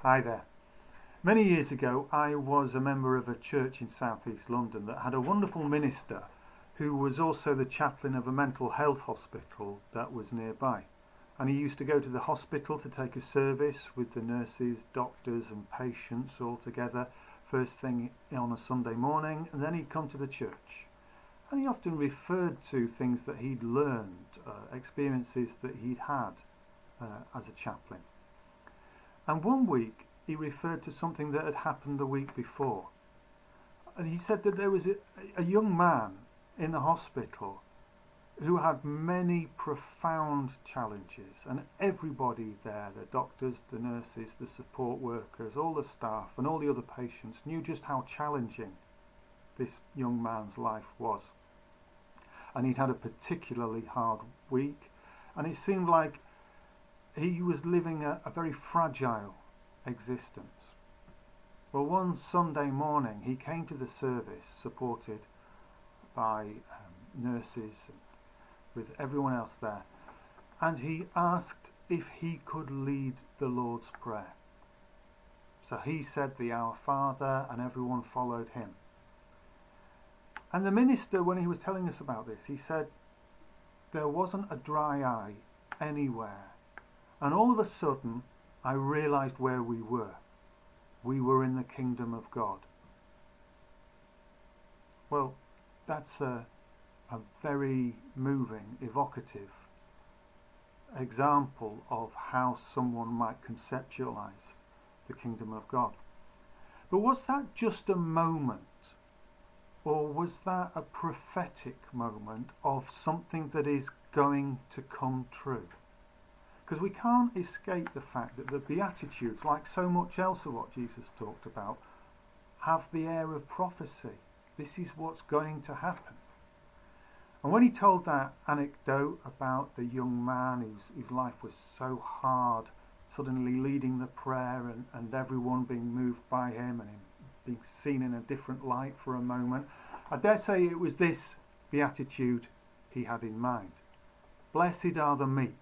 Hi there. Many years ago I was a member of a church in South East London that had a wonderful minister who was also the chaplain of a mental health hospital that was nearby. And he used to go to the hospital to take a service with the nurses, doctors and patients all together first thing on a Sunday morning, and then he'd come to the church. And he often referred to things that he'd learned, experiences that he'd had as a chaplain. And one week he referred to something that had happened the week before. And he said that there was a young man in the hospital who had many profound challenges, and everybody there, the doctors, the nurses, the support workers, all the staff and all the other patients knew just how challenging this young man's life was. And he'd had a particularly hard week, and it seemed like he was living a very fragile existence. Well, one Sunday morning he came to the service supported by nurses and with everyone else there, and he asked if he could lead the Lord's Prayer. So he said the Our Father and everyone followed him. And the minister, when he was telling us about this, he said there wasn't a dry eye anywhere. And all of a sudden, I realised where we were. We were in the kingdom of God. Well, that's a very moving, evocative example of how someone might conceptualise the kingdom of God. But was that just a moment? Or was that a prophetic moment of something that is going to come true? Because we can't escape the fact that the Beatitudes, like so much else of what Jesus talked about, have the air of prophecy. This is what's going to happen. And when he told that anecdote about the young man whose life was so hard, suddenly leading the prayer and everyone being moved by him and him being seen in a different light for a moment, I dare say it was this beatitude he had in mind. Blessed are the meek,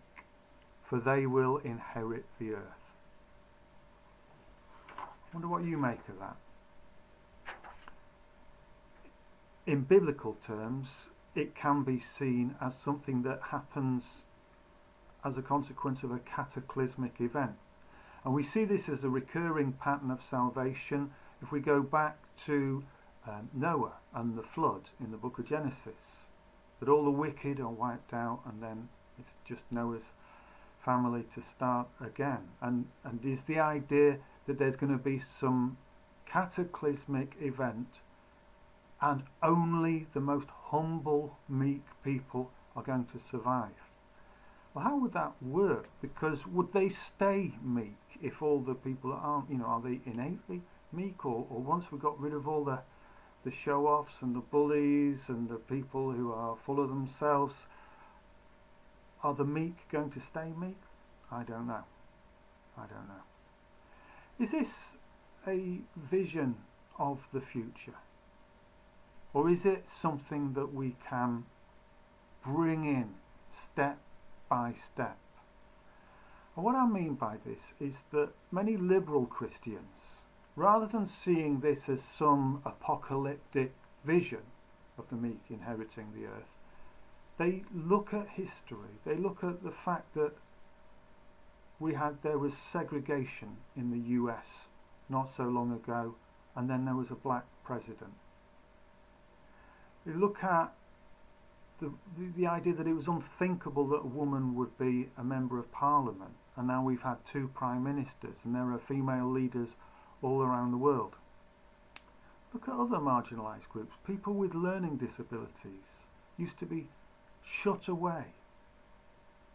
for they will inherit the earth. I wonder what you make of that. In biblical terms, it can be seen as something that happens as a consequence of a cataclysmic event. And we see this as a recurring pattern of salvation if we go back to Noah and the flood in the book of Genesis, that all the wicked are wiped out and then it's just Noah's family to start again. And is the idea that there's going to be some cataclysmic event and only the most humble, meek people are going to survive? Well, how would that work? Because would they stay meek if all the people that aren't, are they innately meek? Or once we got rid of all the show-offs and the bullies and the people who are full of themselves, are the meek going to stay meek? I don't know. Is this a vision of the future? Or is it something that we can bring in step by step? And what I mean by this is that many liberal Christians, rather than seeing this as some apocalyptic vision of the meek inheriting the earth, they look at history, they look at the fact that there was segregation in the US not so long ago, and then there was a black president. They look at the idea that it was unthinkable that a woman would be a member of parliament, and now we've had 2 prime ministers and there are female leaders all around the world. Look at other marginalised groups. People with learning disabilities used to be shut away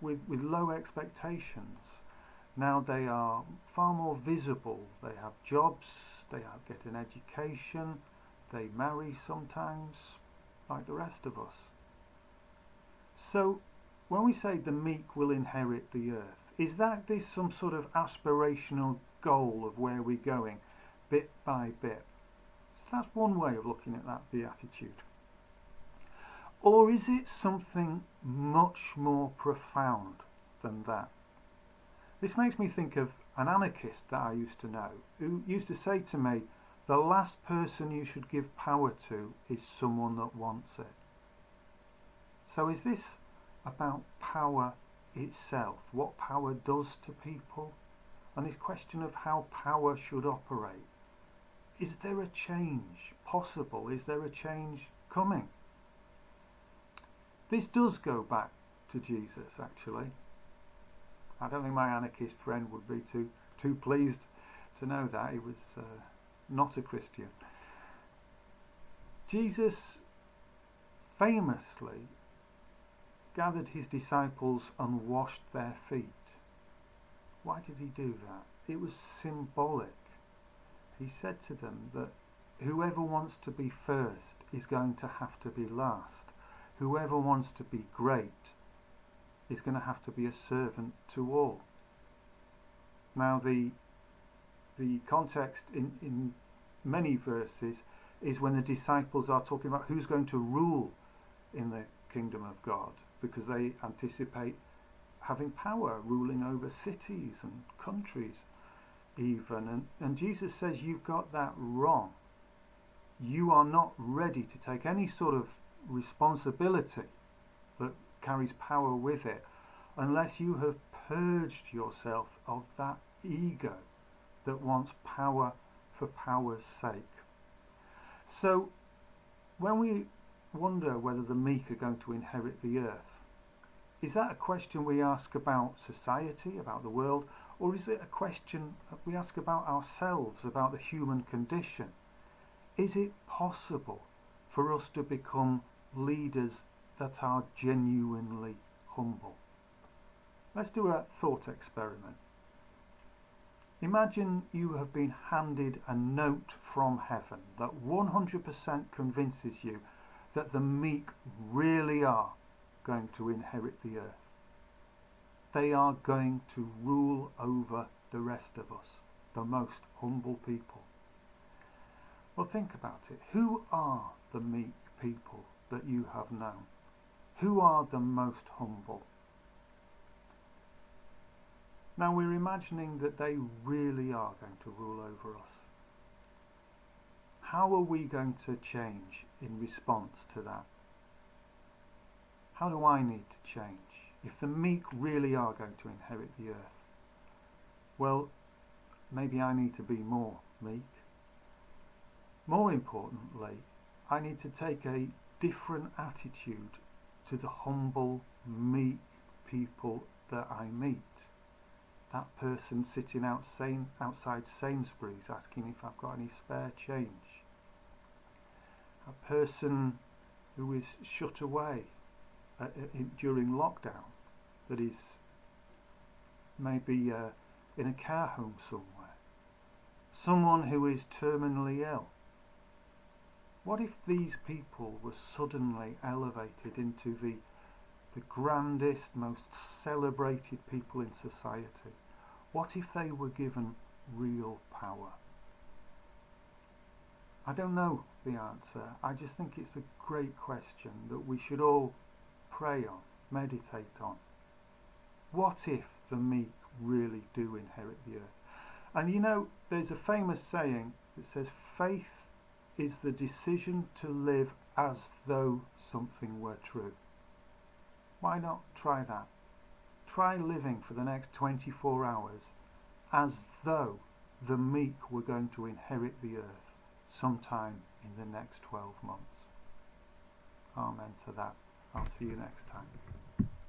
with low expectations. Now they are far more visible. They have jobs, they get an education, they marry sometimes, like the rest of us. So when we say the meek will inherit the earth, is this some sort of aspirational goal of where we're going, bit by bit? So that's one way of looking at that beatitude. Or is it something much more profound than that? This makes me think of an anarchist that I used to know who used to say to me, the last person you should give power to is someone that wants it. So is this about power itself, what power does to people, and this question of how power should operate? Is there a change possible? Is there a change coming? This does go back to Jesus, actually. I don't think my anarchist friend would be too pleased to know that. He was not a Christian. Jesus famously gathered his disciples and washed their feet. Why did he do that? It was symbolic. He said to them that whoever wants to be first is going to have to be last. Whoever wants to be great is going to have to be a servant to all. Now the context in many verses is when the disciples are talking about who's going to rule in the kingdom of God, because they anticipate having power, ruling over cities and countries even. And Jesus says, you've got that wrong. You are not ready to take any sort of responsibility that carries power with it unless you have purged yourself of that ego that wants power for power's sake. So when we wonder whether the meek are going to inherit the earth, is that a question we ask about society, about the world, or is it a question that we ask about ourselves, about the human condition? Is it possible for us to become leaders that are genuinely humble? Let's do a thought experiment. Imagine you have been handed a note from heaven that 100% convinces you that the meek really are going to inherit the earth. They are going to rule over the rest of us, the most humble people. Well, think about it. Who are the meek people that you have known? Who are the most humble? Now we're imagining that they really are going to rule over us. How are we going to change in response to that? How do I need to change if the meek really are going to inherit the earth? Well, maybe I need to be more meek. More importantly, I need to take a different attitude to the humble, meek people that I meet. That person sitting outside Sainsbury's asking if I've got any spare change. A person who is shut away during lockdown, that is maybe in a care home somewhere. Someone who is terminally ill. What if these people were suddenly elevated into the grandest, most celebrated people in society? What if they were given real power? I don't know the answer. I just think it's a great question that we should all pray on, meditate on. What if the meek really do inherit the earth? And you know, there's a famous saying that says, faith is the decision to live as though something were true. Why not try that? Try living for the next 24 hours as though the meek were going to inherit the earth sometime in the next 12 months. Amen to that. I'll see you next time.